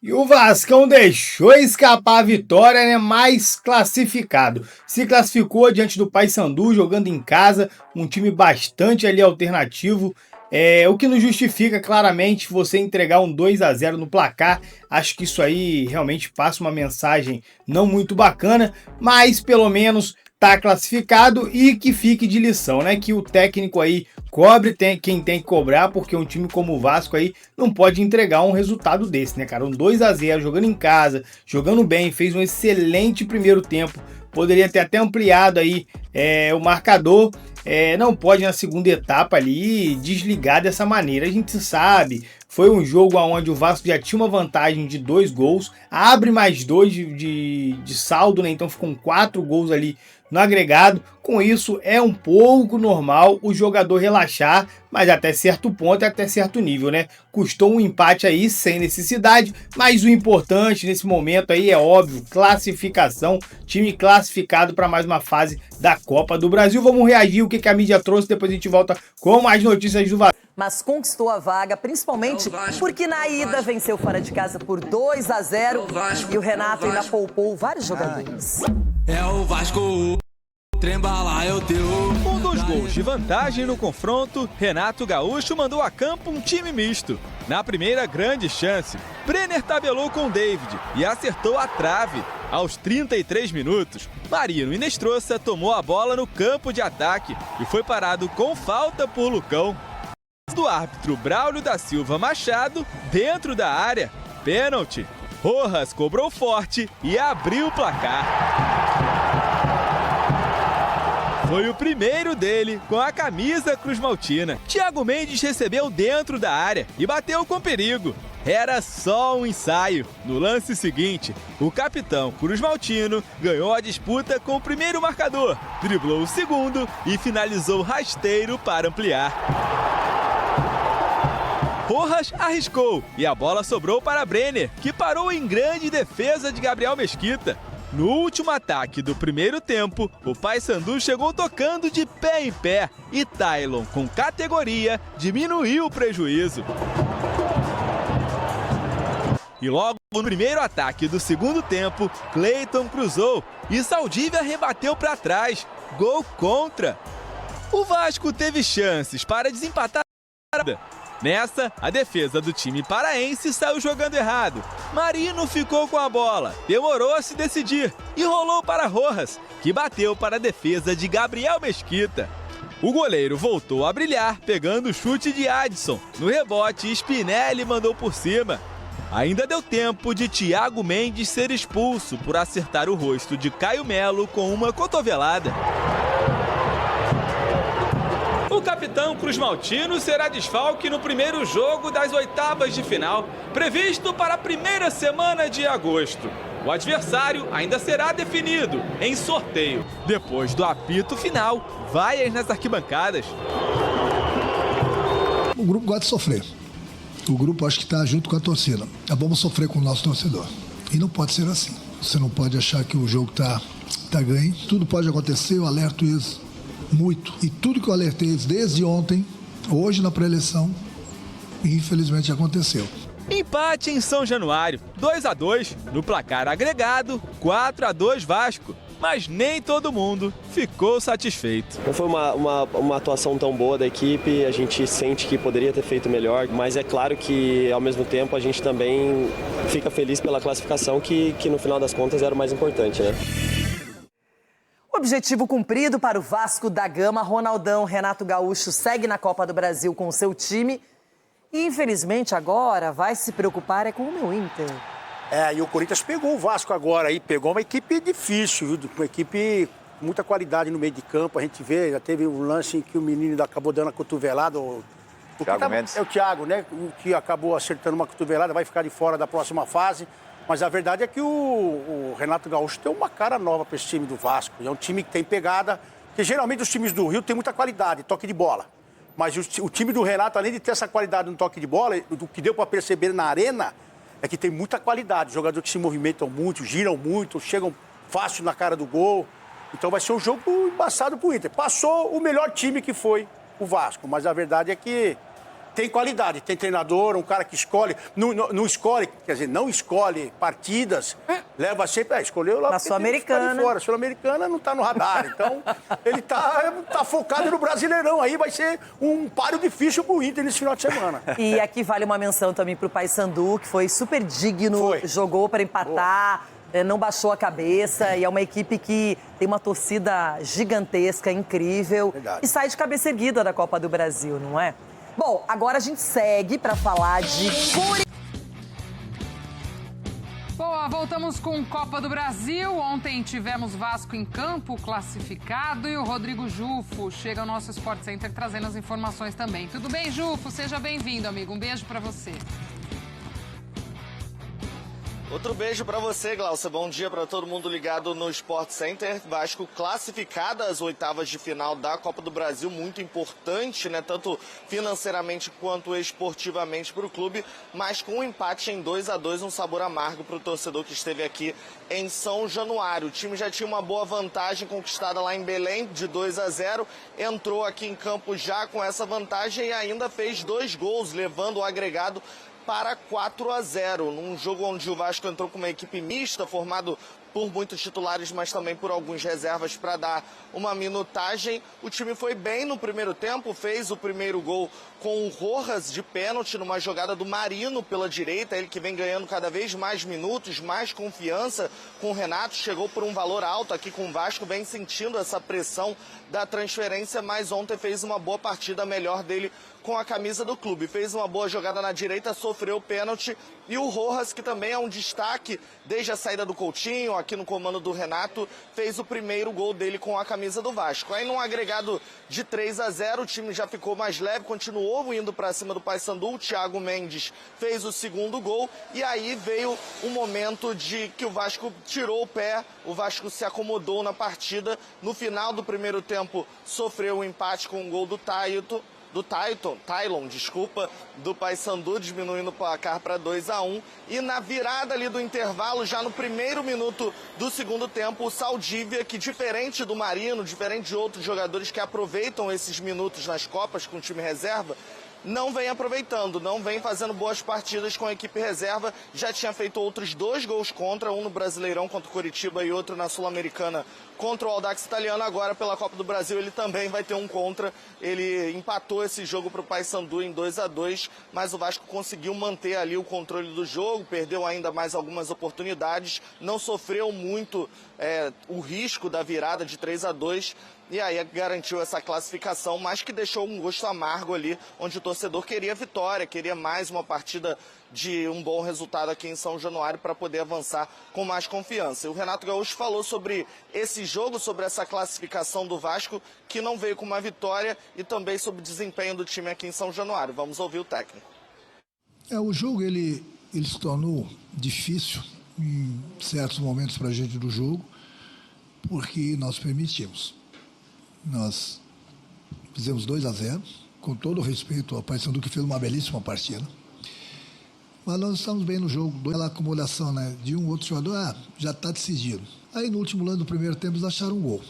E o Vascão deixou escapar a vitória, né? Mais classificado. Se classificou diante do Paysandu, jogando em casa, um time bastante ali alternativo. O que não justifica claramente você entregar um 2-0 no placar. Acho que isso aí realmente passa uma mensagem não muito bacana, mas pelo menos tá classificado e que fique de lição, né? Que o técnico aí cobre quem tem que cobrar, porque um time como o Vasco aí não pode entregar um resultado desse, né, cara? Um 2-0 jogando em casa, jogando bem, fez um excelente primeiro tempo. Poderia ter até ampliado aí o marcador. Não pode na segunda etapa ali desligar dessa maneira. A gente sabe, foi um jogo onde o Vasco já tinha uma vantagem de 2 gols, abre mais 2 de saldo, né? Então ficam 4 gols ali no agregado. Com isso, é um pouco normal o jogador relaxar, mas até certo ponto e até certo nível, né? Custou um empate aí sem necessidade, mas o importante nesse momento aí é óbvio, classificação, time classificado para mais uma fase da Copa do Brasil. Vamos reagir o que a mídia trouxe, depois a gente volta com mais notícias do Vasco. Mas conquistou a vaga, principalmente porque na ida venceu fora de casa por 2-0 e o Renato ainda poupou vários jogadores. É o Vasco, trembala é o teu. Com 2 gols de vantagem no confronto, Renato Gaúcho mandou a campo um time misto. Na primeira grande chance, Brenner tabelou com David e acertou a trave. Aos 33 minutos, Marino Inestrosa tomou a bola no campo de ataque e foi parado com falta por Lucão. Do árbitro Braulio da Silva Machado, dentro da área, pênalti. Rojas cobrou forte e abriu o placar. Foi o primeiro dele com a camisa cruz-maltina. Thiago Mendes recebeu dentro da área e bateu com perigo. Era só um ensaio. No lance seguinte, o capitão cruz-maltino ganhou a disputa com o primeiro marcador, driblou o segundo e finalizou rasteiro para ampliar. Rojas arriscou e a bola sobrou para Brenner, que parou em grande defesa de Gabriel Mesquita. No último ataque do primeiro tempo, o Paysandu chegou tocando de pé em pé e Taylon, com categoria, diminuiu o prejuízo. E logo no primeiro ataque do segundo tempo, Cleiton cruzou e Saldívia rebateu para trás. Gol contra. O Vasco teve chances para desempatar. Nessa, a defesa do time paraense saiu jogando errado. Marino ficou com a bola, demorou a se decidir e rolou para Rojas, que bateu para a defesa de Gabriel Mesquita. O goleiro voltou a brilhar, pegando o chute de Adson. No rebote, Spinelli mandou por cima. Ainda deu tempo de Thiago Mendes ser expulso por acertar o rosto de Caio Melo com uma cotovelada. O capitão cruz-maltino será desfalque no primeiro jogo das oitavas de final, previsto para a primeira semana de agosto. O adversário ainda será definido em sorteio. Depois do apito final, vaias nas arquibancadas. O grupo gosta de sofrer. O grupo acho que está junto com a torcida. Vamos sofrer com o nosso torcedor. E não pode ser assim. Você não pode achar que o jogo tá ganho. Tudo pode acontecer, eu alerto isso. Muito. E tudo que eu alertei desde ontem, hoje na pré-eleição, infelizmente aconteceu. Empate em São Januário, 2-2. No placar agregado, 4-2 Vasco. Mas nem todo mundo ficou satisfeito. Não foi uma atuação tão boa da equipe, a gente sente que poderia ter feito melhor, mas é claro que, ao mesmo tempo, a gente também fica feliz pela classificação, que no final das contas era o mais importante, né? Objetivo cumprido para o Vasco da Gama. Ronaldão Renato Gaúcho segue na Copa do Brasil com o seu time. E, infelizmente, agora vai se preocupar com o meu Inter. E o Corinthians pegou o Vasco agora aí, pegou uma equipe difícil, viu? Uma equipe com muita qualidade no meio de campo. A gente vê, já teve um lance em que o menino acabou dando a cotovelada. Thiago Mendes. É o Thiago, né? O que acabou acertando uma cotovelada, vai ficar de fora da próxima fase. Mas a verdade é que o Renato Gaúcho tem uma cara nova para esse time do Vasco. É um time que tem pegada, porque geralmente os times do Rio têm muita qualidade, toque de bola. Mas o time do Renato, além de ter essa qualidade no toque de bola, o que deu para perceber na arena é que tem muita qualidade. Jogadores que se movimentam muito, giram muito, chegam fácil na cara do gol. Então vai ser um jogo embaçado pro Inter. Passou o melhor time que foi o Vasco, mas a verdade é que tem qualidade, tem treinador, um cara que escolhe, não escolhe, quer dizer, não escolhe partidas, leva sempre, escolheu lá... Na Sul-Americana. Sul-Americana não tá no radar, então ele tá focado no Brasileirão, aí vai ser um páreo difícil pro Inter nesse final de semana. E aqui vale uma menção também pro Paysandu, que foi super digno, jogou para empatar... Não baixou a cabeça e é uma equipe que tem uma torcida gigantesca, incrível. Verdade. E sai de cabeça erguida da Copa do Brasil, não é? Bom, agora a gente segue para falar de... Boa, voltamos com Copa do Brasil. Ontem tivemos Vasco em campo, classificado, e o Rodrigo Jufo chega ao nosso Sport Center trazendo as informações também. Tudo bem, Jufo? Seja bem-vindo, amigo. Um beijo para você. Outro beijo para você, Glaucia. Bom dia para todo mundo ligado no Sport Center. Vasco classificado às oitavas de final da Copa do Brasil, muito importante, né? Tanto financeiramente quanto esportivamente para o clube, mas com um empate em 2-2, um sabor amargo para o torcedor que esteve aqui em São Januário. O time já tinha uma boa vantagem conquistada lá em Belém, de 2-0, entrou aqui em campo já com essa vantagem e ainda fez 2 gols, levando o agregado para 4-0, num jogo onde o Vasco entrou com uma equipe mista, formado por muitos titulares, mas também por alguns reservas para dar uma minutagem. O time foi bem no primeiro tempo, fez o primeiro gol com o Rojas de pênalti numa jogada do Marino pela direita, ele que vem ganhando cada vez mais minutos, mais confiança com o Renato, chegou por um valor alto aqui com o Vasco, vem sentindo essa pressão da transferência, mas ontem fez uma boa partida, a melhor dele com a camisa do clube. Fez uma boa jogada na direita, sofreu pênalti, e o Rojas, que também é um destaque desde a saída do Coutinho, aqui no comando do Renato, fez o primeiro gol dele com a camisa do Vasco. Aí num agregado de 3-0, o time já ficou mais leve, continuou indo para cima do Paysandu, o Thiago Mendes fez o segundo gol, e aí veio um momento de que o Vasco tirou o pé, o Vasco se acomodou na partida. No final do primeiro tempo, sofreu um empate com o gol do Tailon, do Paysandu, diminuindo o placar para 2-1. E na virada ali do intervalo, já no primeiro minuto do segundo tempo, o Saldívia, que diferente do Marino, diferente de outros jogadores que aproveitam esses minutos nas Copas com o time reserva, não vem aproveitando, não vem fazendo boas partidas com a equipe reserva. Já tinha feito outros 2 gols contra, um no Brasileirão contra o Coritiba e outro na Sul-Americana contra o Audax Italiano. Agora pela Copa do Brasil ele também vai ter um contra. Ele empatou esse jogo para o Paysandu em 2-2, mas o Vasco conseguiu manter ali o controle do jogo, perdeu ainda mais algumas oportunidades, não sofreu muito o risco da virada de 3-2, e aí garantiu essa classificação, mas que deixou um gosto amargo ali, onde o torcedor queria vitória, queria mais uma partida de um bom resultado aqui em São Januário para poder avançar com mais confiança. E o Renato Gaúcho falou sobre esse jogo, sobre essa classificação do Vasco, que não veio com uma vitória, e também sobre o desempenho do time aqui em São Januário. Vamos ouvir o técnico. O jogo ele se tornou difícil em certos momentos para a gente do jogo, porque nós permitimos. Nós fizemos 2-0, com todo o respeito ao Paysandu, que fez uma belíssima partida. Mas nós estamos bem no jogo, aquela acumulação, né, de um outro jogador, já está decidido. Aí no último lance do primeiro tempo eles acharam um gol.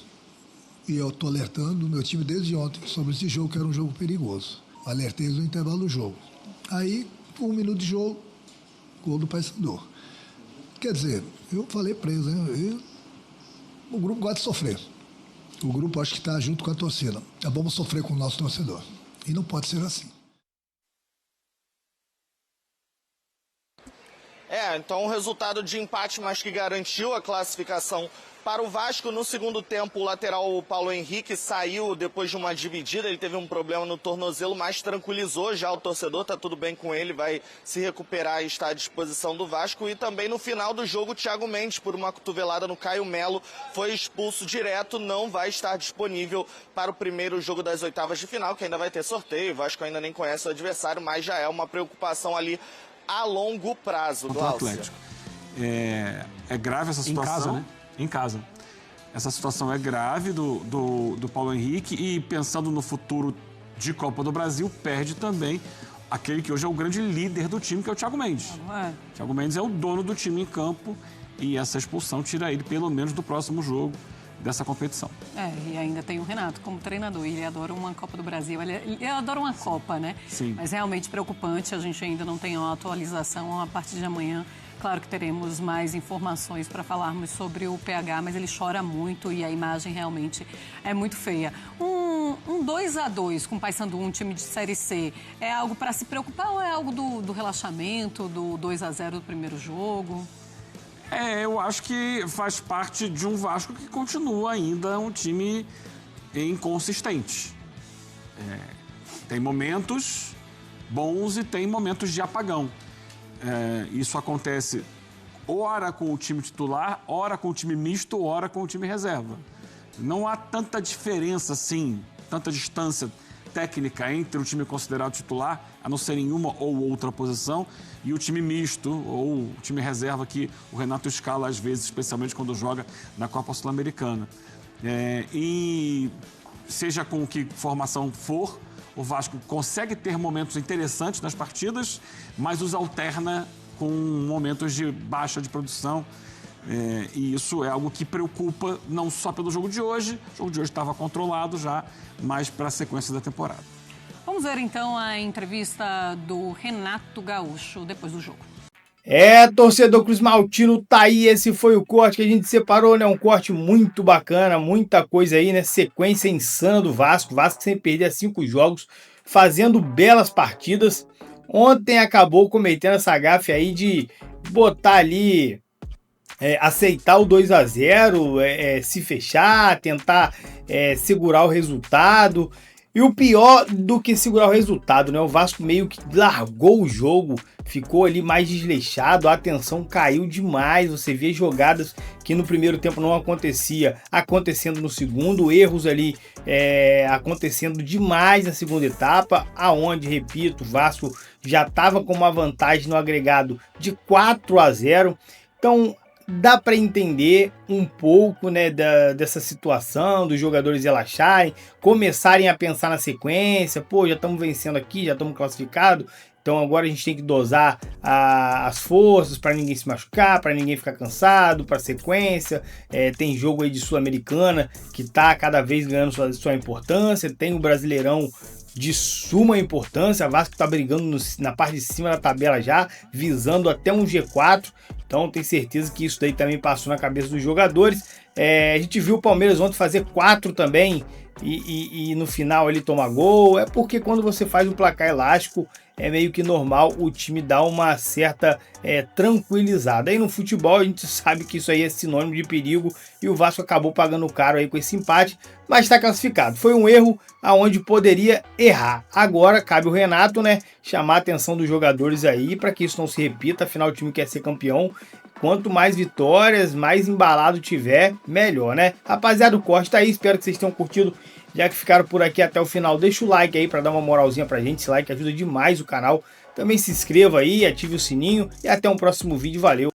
E eu estou alertando o meu time desde ontem sobre esse jogo, que era um jogo perigoso. Alertei no intervalo do jogo. Aí, com 1 minuto de jogo, gol do Paysandu. Quer dizer, eu falei preso, hein? O grupo gosta de sofrer. O grupo acho que está junto com a torcida. Vamos sofrer com o nosso torcedor. E não pode ser assim. Então um resultado de empate, mas que garantiu a classificação para o Vasco. No segundo tempo, o lateral Paulo Henrique saiu depois de uma dividida, ele teve um problema no tornozelo, mas tranquilizou já o torcedor, tá tudo bem com ele, vai se recuperar e está à disposição do Vasco. E também no final do jogo, o Thiago Mendes, por uma cotovelada no Caio Melo, foi expulso direto, não vai estar disponível para o primeiro jogo das oitavas de final, que ainda vai ter sorteio. O Vasco ainda nem conhece o adversário, mas já é uma preocupação ali a longo prazo. Contra o Atlético. É grave essa situação. Em casa, né? Em casa. Essa situação é grave do Paulo Henrique, e pensando no futuro de Copa do Brasil, perde também aquele que hoje é o grande líder do time, que é o Thiago Mendes. O Thiago Mendes é o dono do time em campo, e essa expulsão tira ele pelo menos do próximo jogo. dessa competição. E ainda tem o Renato como treinador, ele adora uma Copa do Brasil, ele adora uma Copa, né? Sim. Mas realmente preocupante, a gente ainda não tem uma atualização. A partir de amanhã, claro que teremos mais informações para falarmos sobre o PH, mas ele chora muito e a imagem realmente é muito feia. Um 2-2 com o Paysandu, um time de Série C, é algo para se preocupar ou é algo do relaxamento, do 2-0 do primeiro jogo? Eu acho que faz parte de um Vasco que continua ainda um time inconsistente. Tem momentos bons e tem momentos de apagão. Isso acontece ora com o time titular, ora com o time misto, ora com o time reserva. Não há tanta diferença assim, tanta distância técnica entre o time considerado titular, a não ser em uma ou outra posição, e o time misto ou o time reserva que o Renato escala às vezes, especialmente quando joga na Copa Sul-Americana. E seja com que formação for, o Vasco consegue ter momentos interessantes nas partidas, mas os alterna com momentos de baixa de produção. E isso é algo que preocupa não só pelo jogo de hoje. O jogo de hoje estava controlado já, mas para a sequência da temporada. Vamos ver então a entrevista do Renato Gaúcho depois do jogo. Torcedor Cruz Maltino, tá aí, esse foi o corte que a gente separou, né? Um corte muito bacana, muita coisa aí, né? Sequência insana do Vasco, Vasco sem perder 5 jogos, fazendo belas partidas. Ontem acabou cometendo essa gafe aí de botar ali, aceitar o 2-0, se fechar, tentar segurar o resultado. E o pior do que segurar o resultado, né? O Vasco meio que largou o jogo, ficou ali mais desleixado, a atenção caiu demais. Você vê jogadas que no primeiro tempo não acontecia, acontecendo no segundo, erros ali acontecendo demais na segunda etapa, aonde, repito, o Vasco já estava com uma vantagem no agregado de 4-0. Então, dá para entender um pouco, né, dessa situação, dos jogadores relaxarem, começarem a pensar na sequência. Já estamos vencendo aqui, já estamos classificados, então agora a gente tem que dosar as forças para ninguém se machucar, para ninguém ficar cansado, para sequência. Tem jogo aí de Sul-Americana que está cada vez ganhando sua importância, tem o Brasileirão de suma importância, a Vasco está brigando na parte de cima da tabela já, visando até um G4, então tenho certeza que isso daí também passou na cabeça dos jogadores. A gente viu o Palmeiras ontem fazer 4 também e no final ele tomar gol, porque quando você faz um placar elástico é meio que normal o time dar uma certa tranquilizada. Aí no futebol a gente sabe que isso aí é sinônimo de perigo e o Vasco acabou pagando caro aí com esse empate, mas está classificado. Foi um erro aonde poderia errar. Agora cabe o Renato, né, chamar a atenção dos jogadores aí para que isso não se repita, afinal o time quer ser campeão. Quanto mais vitórias, mais embalado tiver, melhor, né? Rapaziada, o corte tá aí, espero que vocês tenham curtido. Já que ficaram por aqui até o final, deixa o like aí para dar uma moralzinha pra gente. Esse like ajuda demais o canal. Também se inscreva aí, ative o sininho e até um próximo vídeo. Valeu!